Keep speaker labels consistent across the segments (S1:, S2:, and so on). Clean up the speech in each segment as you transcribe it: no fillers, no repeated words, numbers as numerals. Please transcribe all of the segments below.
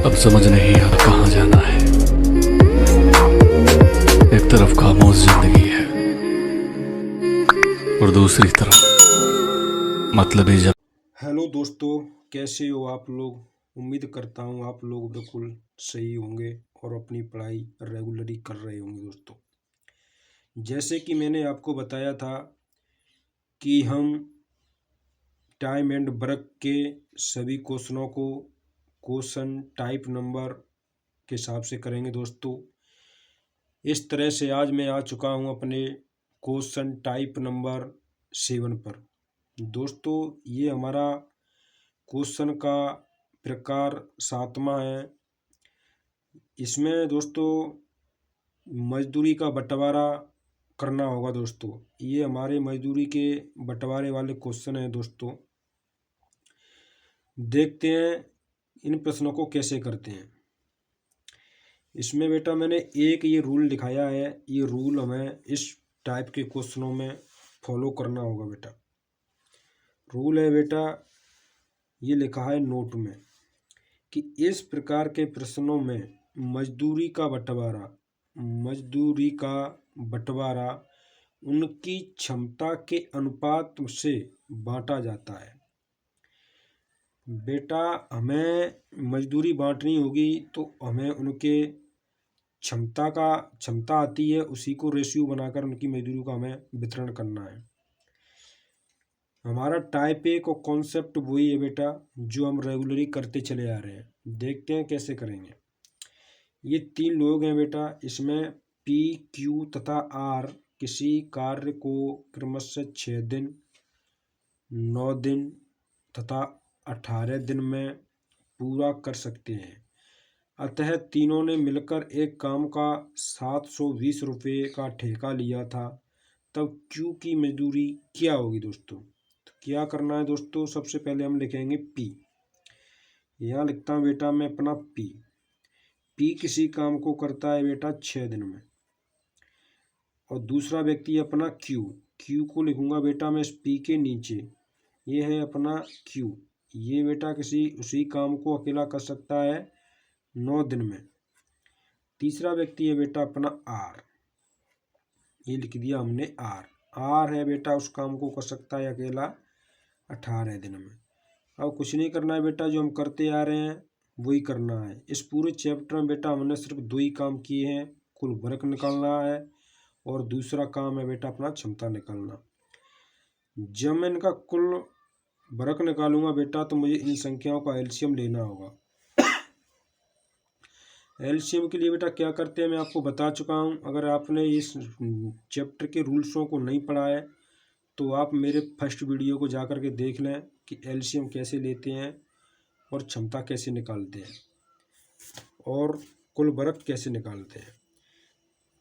S1: अब समझ नहीं आता कहाँ जाना है। एक तरफ खामोश जिंदगी है और दूसरी तरफ मतलबी जब।
S2: हेलो दोस्तों, कैसे हो आप लोग। उम्मीद करता हूँ आप लोग बिल्कुल सही होंगे और अपनी पढ़ाई रेगुलरली कर रहे होंगे। दोस्तों, जैसे कि मैंने आपको बताया था कि हम टाइम एंड वर्क के सभी क्वेश्चनों को क्वेश्चन टाइप नंबर के हिसाब से करेंगे। दोस्तों, इस तरह से आज मैं आ चुका हूँ अपने क्वेश्चन टाइप नंबर 7 पर। दोस्तों, ये हमारा क्वेश्चन का प्रकार 7वां है। इसमें दोस्तों मजदूरी का बंटवारा करना होगा। दोस्तों, ये हमारे मजदूरी के बंटवारे वाले क्वेश्चन हैं। दोस्तों, देखते हैं इन प्रश्नों को कैसे करते हैं। इसमें बेटा मैंने एक ये रूल दिखाया है। ये रूल हमें इस टाइप के क्वेश्चनों में फॉलो करना होगा। बेटा रूल है बेटा, ये लिखा है नोट में कि इस प्रकार के प्रश्नों में मजदूरी का बंटवारा उनकी क्षमता के अनुपात से बांटा जाता है। बेटा, हमें मजदूरी बांटनी होगी तो हमें उनके क्षमता आती है, उसी को रेशियो बनाकर उनकी मजदूरी का हमें वितरण करना है। हमारा टाइप ए का कॉन्सेप्ट वही है बेटा जो हम रेगुलरली करते चले आ रहे हैं। देखते हैं कैसे करेंगे। ये 3 लोग हैं बेटा। इसमें पी, क्यू तथा आर किसी कार्य को क्रमशः 6 दिन, 9 दिन तथा 18 दिन में पूरा कर सकते हैं। अतः तीनों ने मिलकर एक काम का 720 रुपये का ठेका लिया था। तब क्यू की मजदूरी क्या होगी। दोस्तों, तो क्या करना है। दोस्तों, सबसे पहले हम लिखेंगे पी। यहाँ लिखता हूँ बेटा मैं अपना पी। पी किसी काम को करता है बेटा 6 दिन में। और दूसरा व्यक्ति अपना क्यू। क्यू को लिखूंगा बेटा मैं इस पी के नीचे। ये है अपना क्यू। ये बेटा उसी काम को अकेला कर सकता है 9 दिन में। तीसरा व्यक्ति है बेटा अपना आर। ये लिख दिया हमने आर। आर है बेटा उस काम को कर सकता है अकेला 18 दिन में। अब कुछ नहीं करना है बेटा, जो हम करते आ रहे हैं वही करना है। इस पूरे चैप्टर में बेटा हमने सिर्फ 2 ही काम किए हैं। कुल वर्क निकालना है और दूसरा काम है बेटा अपना क्षमता निकालना। जब मैं इनका कुल वर्क निकालूंगा बेटा तो मुझे इन संख्याओं का एलसीएम लेना होगा। एलसीएम के लिए बेटा क्या करते हैं मैं आपको बता चुका हूँ। अगर आपने इस चैप्टर के रूल्सों को नहीं पढ़ा है तो आप मेरे फर्स्ट वीडियो को जा कर के देख लें कि एलसीएम कैसे लेते हैं और क्षमता कैसे निकालते हैं और कुल वर्क कैसे निकालते हैं।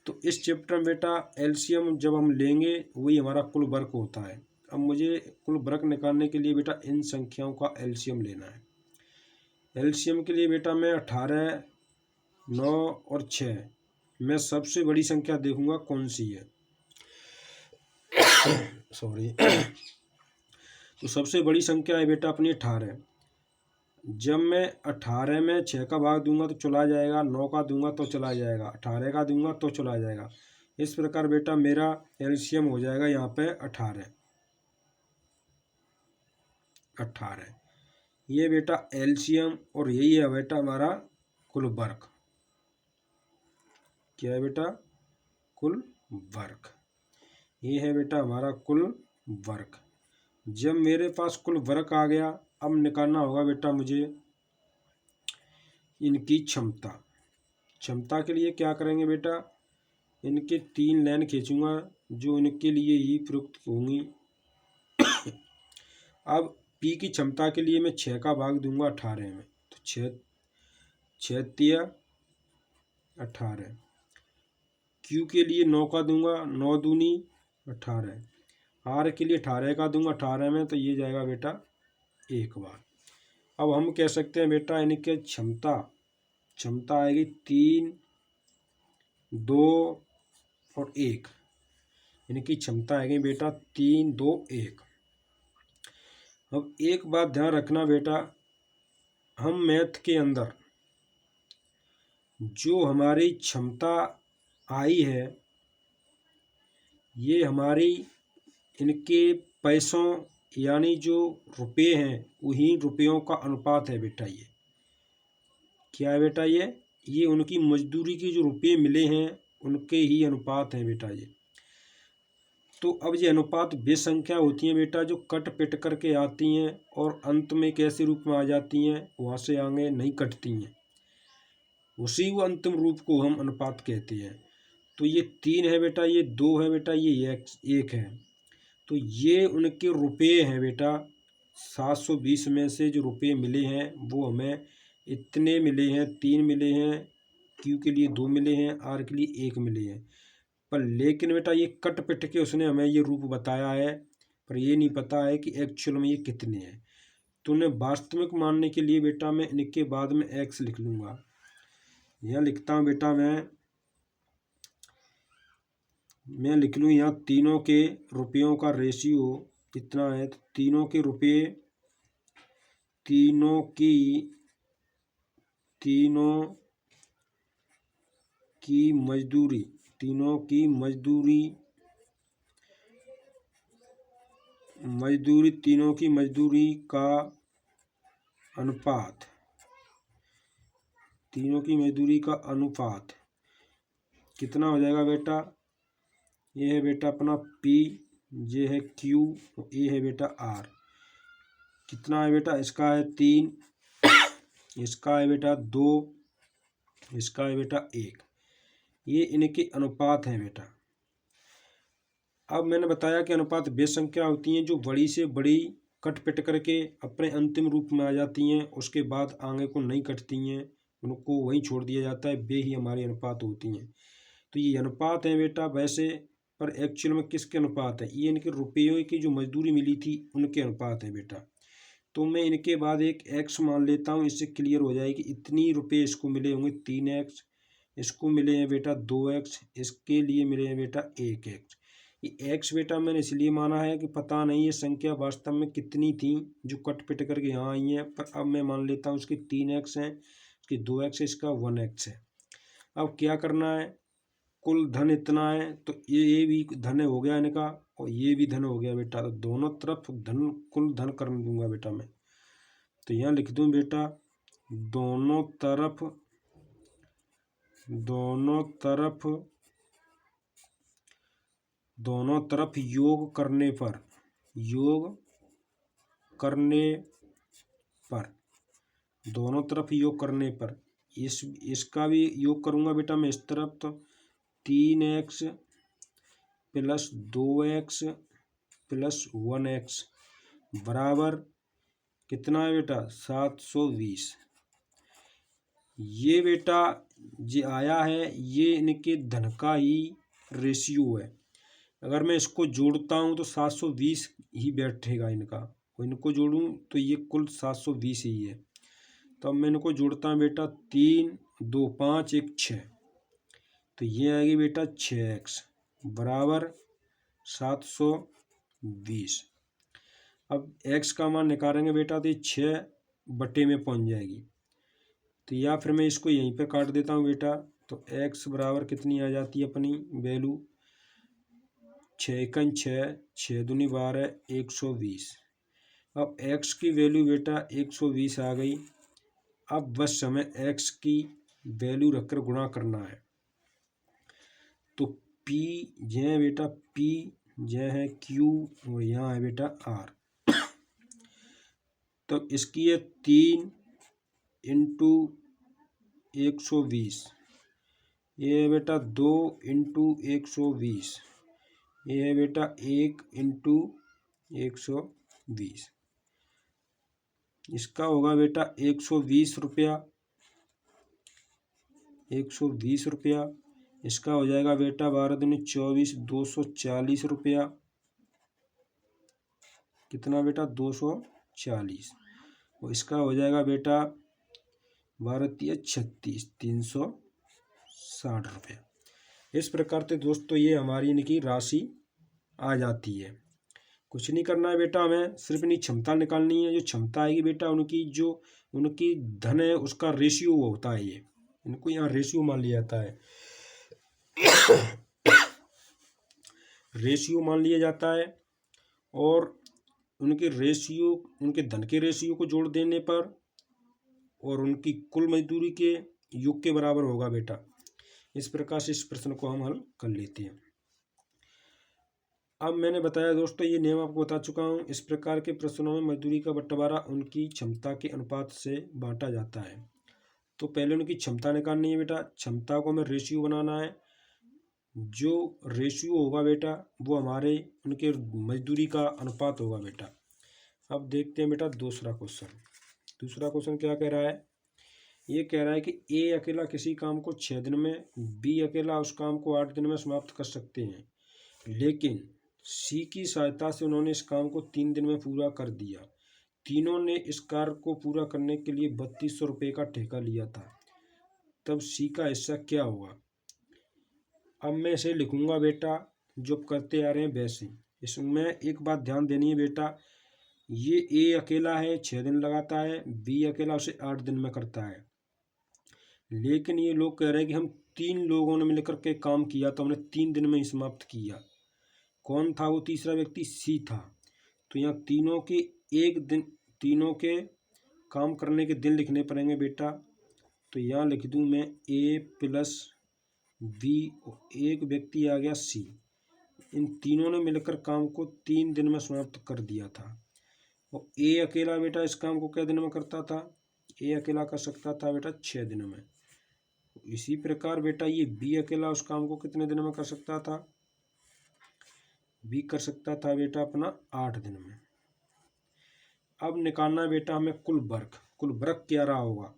S2: तो इस चैप्टर में बेटा एलसीएम जब हम लेंगे वही हमारा कुल वर्क होता है। अब मुझे कुल वर्क निकालने के लिए बेटा इन संख्याओं का एलसीएम लेना है। एलसीएम के लिए बेटा मैं 18, 9 और 6 में सबसे बड़ी संख्या देखूंगा कौन सी है। सॉरी। तो सबसे बड़ी संख्या है बेटा अपनी 18। जब मैं 18 में 6 का भाग दूंगा तो चला जाएगा, 9 का दूंगा तो चला जाएगा, 18 का दूंगा तो चला जाएगा। इस प्रकार बेटा मेरा एलसीएम हो जाएगा यहाँ पे 18। ये बेटा एलसीएम और यही है बेटा हमारा कुल वर्क। क्या है बेटा? कुल वर्क। ये है बेटा हमारा कुल वर्क। जब मेरे पास कुल वर्क आ गया, अब निकालना होगा बेटा मुझे इनकी क्षमता। क्षमता के लिए क्या करेंगे बेटा, इनके 3 लाइन खींचूंगा जो इनके लिए ही प्रयुक्त होंगी। अब पी की क्षमता के लिए मैं 6 का भाग दूंगा 18 में, तो 6 तिया 18। क्यू के लिए 9 का दूंगा, 9 दूनी 18। आर के लिए 18 का दूंगा 18 में, तो ये जाएगा बेटा 1 बार। अब हम कह सकते हैं बेटा इनके क्षमता आएगी 3, 2 और 1। इनकी क्षमता आएगी बेटा 3, 2, 1। अब एक बात ध्यान रखना बेटा, हम मैथ के अंदर जो हमारी क्षमता आई है ये हमारी इनके पैसों यानी जो रुपये हैं वही रुपयों का अनुपात है बेटा। ये क्या है बेटा? ये उनकी मजदूरी के जो रुपये मिले हैं उनके ही अनुपात हैं बेटा ये। तो अब ये अनुपात वे संख्या होती हैं बेटा जो कट पिट करके आती हैं और अंत में कैसे रूप में आ जाती हैं, वहाँ से आगे नहीं कटती हैं, उसी वो अंतिम रूप को हम अनुपात कहते हैं। तो ये 3 है बेटा, ये 2 है बेटा, ये 1 है। तो ये उनके रुपये हैं बेटा। 720 में से जो रुपये मिले हैं वो हमें इतने मिले हैं, 3 मिले हैं, क्यू के लिए 2 मिले हैं, आर के लिए 1 मिले हैं। पर लेकिन बेटा ये कट पिट के उसने हमें ये रूप बताया है, पर ये नहीं पता है कि एक्चुअल में ये कितने हैं। तो उन्हें वास्तविक मानने के लिए बेटा मैं इनके बाद में एक्स लिख लूँगा। यहाँ लिखता हूँ बेटा मैं लिख लूँ यहाँ तीनों के रुपयों का रेशियो कितना है। तो तीनों के रुपये, तीनों की मजदूरी, तीनों की मजदूरी का अनुपात, तीनों की मजदूरी का अनुपात कितना हो जाएगा बेटा? ये है बेटा अपना P, ये है Q, ये है बेटा R। कितना है बेटा? इसका है 3, इसका है बेटा 2, इसका है बेटा 1। ये इनके अनुपात हैं बेटा। अब मैंने बताया कि अनुपात वे संख्या होती हैं जो बड़ी से बड़ी कट पिट करके अपने अंतिम रूप में आ जाती हैं, उसके बाद आगे को नहीं कटती हैं, उनको वहीं छोड़ दिया जाता है, वे ही हमारे अनुपात होती हैं। तो ये अनुपात हैं बेटा वैसे, पर एक्चुअल में किसके अनुपात है? ये इनके रुपयों की जो मजदूरी मिली थी उनके अनुपात है बेटा। तो मैं इनके बाद एक एक्स मान लेता हूँ, इससे क्लियर हो जाएगी। इतनी रुपये इसको मिले होंगे 3x, इसको मिले हैं बेटा 2x, इसके लिए मिले हैं बेटा 1x। ये x बेटा मैंने इसलिए माना है कि पता नहीं ये संख्या वास्तव में कितनी थी जो कट पिट करके यहाँ आई हैं, पर अब मैं मान लेता हूँ इसकी 3x है, इसकी 2x है, इसका 1x है। अब क्या करना है? कुल धन इतना है, तो ये भी धन हो गया इनका और ये भी धन हो गया बेटा। तो दोनों तरफ धन, कुल धन कर दूंगा बेटा मैं। तो यहाँ लिख दूं बेटा दोनों तरफ योग करने पर इसका भी योग करूंगा बेटा मैं इस तरफ। तो 3x plus 2x plus 1x बराबर कितना है बेटा? 720। ये बेटा जो आया है ये इनके धन का ही रेशियो है। अगर मैं इसको जोड़ता हूँ तो 720 ही बैठेगा इनका, इनको जोड़ूँ तो ये कुल 720 ही है। तो अब मैं इनको जोड़ता हूँ बेटा, 3 2 5 1 6, तो ये आएगी बेटा 6x बराबर 720। अब x का मान निकालेंगे बेटा तो ये 6 बटे में पहुंच जाएगी। तो या फिर मैं इसको यहीं पर काट देता हूँ बेटा। तो x बराबर कितनी आ जाती है अपनी वैल्यू? 6 एकन 6, 6 दूनी 12, 120। अब x की वैल्यू बेटा 120 आ गई। अब बस हमें x की वैल्यू रखकर गुणा करना है। तो P यह है बेटा P, यह है Q और यहाँ है बेटा R। तो इसकी है 3 इंटू 120, ये है बेटा 2 इंटू 120, ये है बेटा 1 इंटू 120। इसका होगा बेटा 120 रुपया, 120 रुपया। इसका हो जाएगा बेटा 12 दूनी 24, 240 रुपया। कितना बेटा? 240। और इसका हो जाएगा बेटा 12 तिया 36, 360 रुपया। इस प्रकार से दोस्तों ये हमारी इनकी राशि आ जाती है। कुछ नहीं करना है बेटा, हमें सिर्फ इनकी क्षमता निकालनी है। जो क्षमता आएगी बेटा उनकी जो उनकी धन है उसका रेशियो होता है ये। इनको यहाँ रेशियो मान लिया जाता है। रेशियो मान लिया जाता है और उनके रेशियो, उनके धन के रेशियो को जोड़ देने पर और उनकी कुल मजदूरी के योग के बराबर होगा बेटा। इस प्रकार से इस प्रश्न को हम हल कर लेते हैं। अब मैंने बताया दोस्तों, ये नियम आपको बता चुका हूँ। इस प्रकार के प्रश्नों में मजदूरी का बंटवारा उनकी क्षमता के अनुपात से बांटा जाता है। तो पहले उनकी क्षमता निकालनी है बेटा। क्षमता को हमें रेशियो बनाना है। जो रेशियो होगा बेटा वो हमारे उनके मजदूरी का अनुपात होगा बेटा। अब देखते हैं बेटा दूसरा क्वेश्चन। दूसरा क्वेश्चन क्या कह रहा है? ये कह रहा है कि ए अकेला किसी काम को 6 दिन में, बी अकेला उस काम को 8 दिन में समाप्त कर सकते हैं, लेकिन सी की सहायता से उन्होंने इस काम को 3 दिन में पूरा कर दिया। तीनों ने इस कार्य को पूरा करने के लिए 3200 रुपये का ठेका लिया था। तब सी का हिस्सा क्या होगा? अब मैं इसे लिखूंगा बेटा जो करते आ रहे हैं वैसे। इसमें एक बात ध्यान देनी है बेटा, ये ए अकेला है 6 दिन लगाता है, बी अकेला उसे 8 दिन में करता है, लेकिन ये लोग कह रहे हैं कि हम 3 लोगों ने मिलकर के काम किया तो हमने 3 दिन में ही समाप्त किया। कौन था वो तीसरा व्यक्ति? सी था। तो यहाँ तीनों के एक दिन, तीनों के काम करने के दिन लिखने पड़ेंगे बेटा। तो यहाँ लिख दूँ मैं ए प्लस बी, एक व्यक्ति आ गया सी। इन तीनों ने मिलकर काम को 3 दिन में समाप्त कर दिया था। और ए अकेला बेटा इस काम को क्या दिन में करता था? ए अकेला कर सकता था बेटा 6 दिन में। इसी प्रकार बेटा ये बी अकेला उस काम को कितने दिन में कर सकता था? बी कर सकता था बेटा अपना 8 दिन में। अब निकालना है बेटा हमें कुल वर्ग। कुल वर्ग क्या रहा होगा?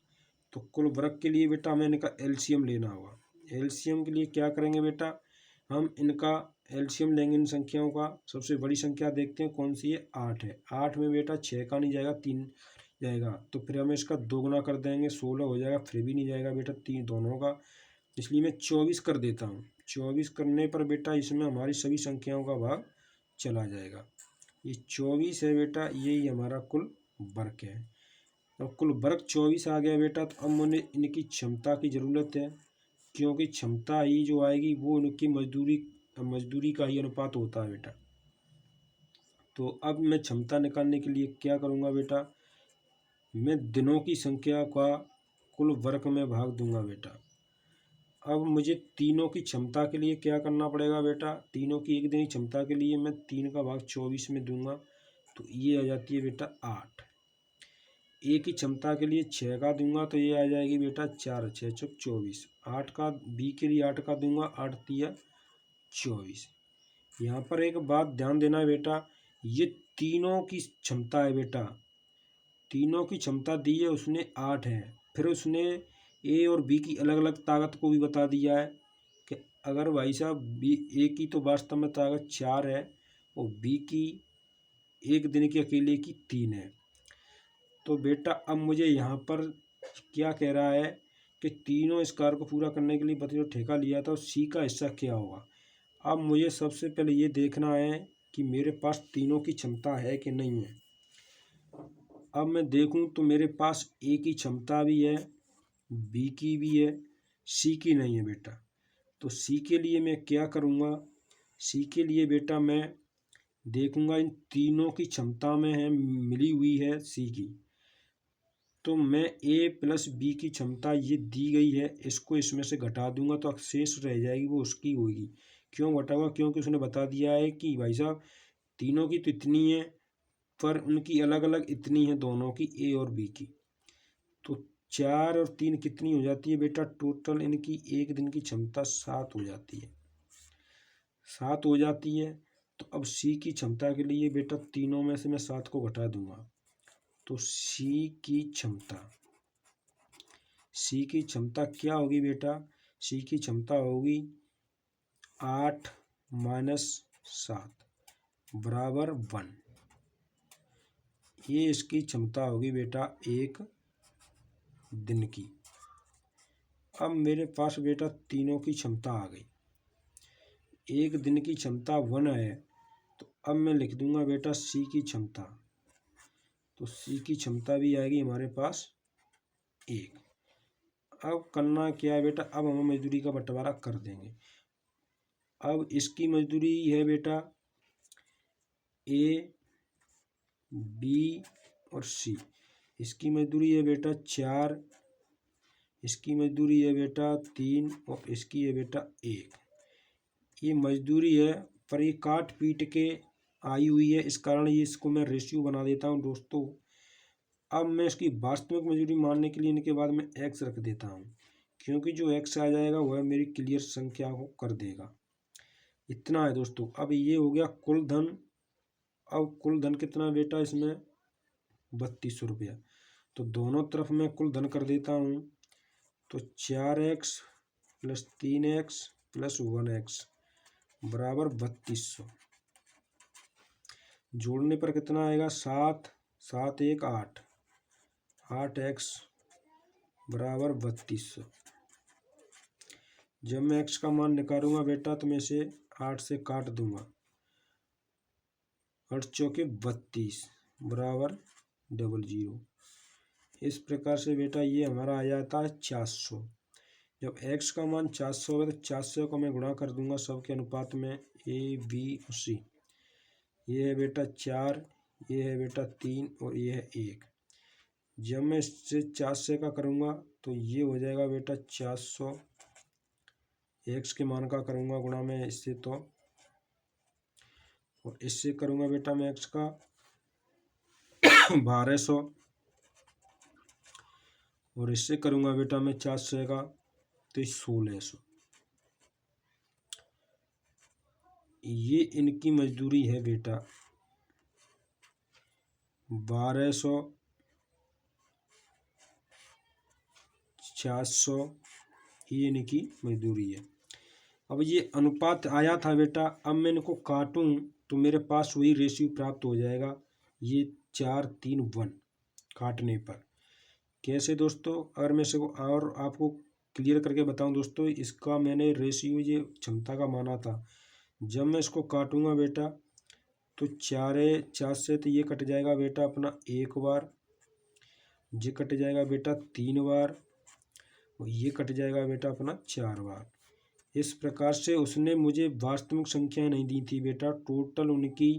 S2: तो कुल वर्ग के लिए बेटा हमें इनका एलसीएम लेना होगा। एलसीएम के लिए क्या करेंगे बेटा, हम इनका एलसीएम लेंगे इन संख्याओं का। सबसे बड़ी संख्या देखते हैं कौन सी है, 8 है। 8 में बेटा 6 का नहीं जाएगा, 3 जाएगा, तो फिर हमें इसका 2 गुना कर देंगे, 16 हो जाएगा। फिर भी नहीं जाएगा बेटा 3 दोनों का, इसलिए मैं 24 कर देता हूँ। 24 करने पर बेटा इसमें हमारी सभी संख्याओं का भाग चला जाएगा। ये 24 है बेटा, यही हमारा कुल वर्ग है। अब कुल वर्ग 24 आ गया बेटा, तो अब मुझे इनकी क्षमता की ज़रूरत है, क्योंकि क्षमता ही जो आएगी वो उनकी मजदूरी का ही अनुपात होता है बेटा। तो अब मैं क्षमता निकालने के लिए क्या करूँगा बेटा, मैं दिनों की संख्या का कुल वर्ग में भाग दूंगा बेटा। अब मुझे तीनों की क्षमता के लिए क्या करना पड़ेगा बेटा, तीनों की एक दिन की क्षमता के लिए मैं 3 का भाग 24 में दूंगा, तो ये आ जाती है बेटा 8। ए की क्षमता के लिए 6 का दूंगा तो ये आ जाएगी बेटा 4, 6 चौक 24। 8 का, बी के लिए 8 का दूंगा, 8 तिया 24। यहाँ पर एक बात ध्यान देना है बेटा, ये तीनों की क्षमता है बेटा, तीनों की क्षमता दी है उसने 8 है। फिर उसने ए और बी की अलग अलग ताकत को भी बता दिया है कि अगर भाई साहब बी, ए की तो वास्तव में ताकत 4 है और बी की एक दिन की अकेले की 3 है। तो बेटा अब मुझे यहाँ पर क्या कह रहा है कि तीनों इस कार्य को पूरा करने के लिए जो ठेका लिया था सी का हिस्सा क्या होगा। अब मुझे सबसे पहले ये देखना है कि मेरे पास तीनों की क्षमता है कि नहीं है। अब मैं देखूं तो मेरे पास ए की क्षमता भी है, बी की भी है, सी की नहीं है बेटा। तो सी के लिए मैं क्या करूँगा, सी के लिए बेटा मैं देखूँगा इन तीनों की क्षमता में है, मिली हुई है सी की। तो मैं ए प्लस बी की क्षमता ये दी गई है, इसको इसमें से घटा दूंगा तो शेष रह जाएगी वो उसकी होगी। क्यों घटाऊंगा? क्योंकि उसने बता दिया है कि भाई साहब तीनों की तो इतनी है पर उनकी अलग अलग इतनी है दोनों की, ए और बी की। तो 4 और 3 कितनी हो जाती है बेटा, टोटल इनकी एक दिन की क्षमता 7 हो जाती है, 7 हो जाती है। तो अब सी की क्षमता के लिए बेटा तीनों में से मैं 7 को घटा दूंगा, तो सी की क्षमता क्या होगी बेटा, सी की क्षमता होगी 8 माइनस 7 बराबर 1। ये इसकी क्षमता होगी बेटा एक दिन की। अब मेरे पास बेटा तीनों की क्षमता आ गई। एक दिन की क्षमता 1 है, तो अब मैं लिख दूंगा बेटा सी की क्षमता। तो सी की क्षमता भी आएगी हमारे पास 1। अब करना क्या है बेटा, अब हम मजदूरी का बंटवारा कर देंगे। अब इसकी मजदूरी है बेटा ए, बी और सी। इसकी मजदूरी है बेटा 4, इसकी मजदूरी है बेटा 3 और इसकी है बेटा 1। ये मजदूरी है पर ये काट पीट के आई हुई है, इस कारण ये इसको मैं रेशियो बना देता हूँ दोस्तों। अब मैं इसकी वास्तविक मजदूरी मानने के लिए इनके बाद में एक्स रख देता हूँ, क्योंकि जो एक्स आ जाएगा वह मेरी क्लियर संख्या को कर देगा। इतना है दोस्तों। अब ये हो गया कुल धन। अब कुल धन कितना बेटा इसमें 3200 रुपया। तो दोनों तरफ मैं कुल धन कर देता हूँ। तो 4x plus 3x plus 1x बराबर 3200। जोड़ने पर कितना आएगा 7, 7 1 8, 8x बराबर 3200। जब मैं x का मान निकालूंगा बेटा तो मैं इसे 8 से काट दूंगा, 8 चौके 32 बराबर 00। इस प्रकार से बेटा ये हमारा आ जाता है 400। जब x का मान 400 होगा तो 400 को मैं गुणा कर दूंगा सबके अनुपात में a b और c। ये है बेटा 4, ये है बेटा 3 और ये है 1। जब मैं इससे 400 का करूँगा तो ये हो जाएगा बेटा 400, x के मान का करूँगा गुणा में इससे, तो और इससे करूँगा बेटा मैं x का 1200 और इससे करूँगा बेटा मैं 400 का तो 1600। ये इनकी मजदूरी है बेटा 1200, 400, ये इनकी मजदूरी है। अब ये अनुपात आया था बेटा, अब मैं इनको काटूं तो मेरे पास वही रेशियो प्राप्त हो जाएगा, ये 4 3 1 काटने पर। कैसे दोस्तों, अगर मैं इसको और आपको क्लियर करके बताऊं दोस्तों, इसका मैंने रेशियो ये क्षमता का माना था। जब मैं इसको काटूंगा बेटा तो 4 से तो ये कट जाएगा बेटा अपना 1 बार, ये कट जाएगा बेटा 3 बार और ये कट जाएगा बेटा अपना 4 बार। इस प्रकार से उसने मुझे वास्तविक संख्या नहीं दी थी बेटा, टोटल उनकी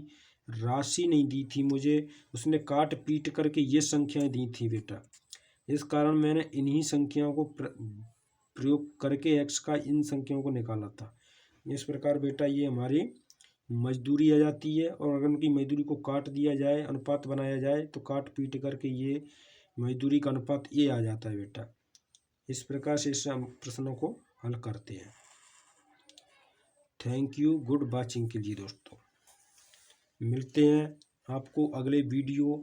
S2: राशि नहीं दी थी मुझे, उसने काट पीट करके ये संख्याएं दी थी बेटा। इस कारण मैंने इन्हीं संख्याओं को प्रयोग करके x का इन संख्याओं को निकाला था। इस प्रकार बेटा ये हमारी मजदूरी आ जाती है, और अगर उनकी मजदूरी को काट दिया जाए, अनुपात बनाया जाए, तो काट पीट करके ये मजदूरी का अनुपात ये आ जाता है बेटा। इस प्रकार से इस प्रश्नों को हल करते हैं। थैंक यू, गुड वॉचिंग के लिए दोस्तों। मिलते हैं आपको अगले वीडियो